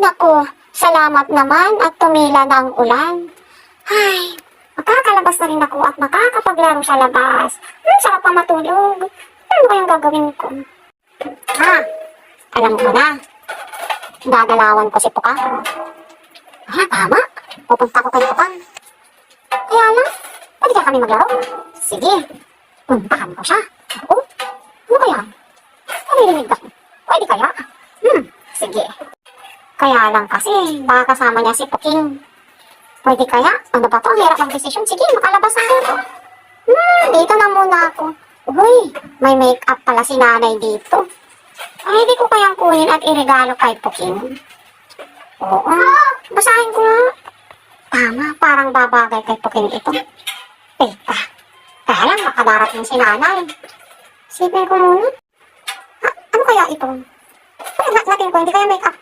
Naku, salamat naman at tumila na ang ulan. Ay, makakalabas na rin ako at makakapaglaro sa labas. Sarap pa matulog. Ano kayang gagawin ko? Alam ko na. Dadalawan ko si Pukang. Tama. Pupunta ko kay Pukang. Kaya lang, pwede ka kami maglaro? Sige, puntahan ko siya. Oo, ano kaya? Naririnig ako. Pwede kaya? Sige. Kaya lang kasi, baka kasama niya si Puking. Pwede kaya? Ano ba to? Ang hirap ng desisyon. Sige, makalabas na ako. Dito na muna ako. Uy, may make-up pala si nanay dito. Pwede ko kayang kunin at iregalo kay Puking. Oo, basahin ko nga. Tama, parang babagay kay Puking ito. Teka, kaya lang makadarating si nanay. Sipin ko muna. Ano kaya ito? Natin ko, hindi kaya make-up to.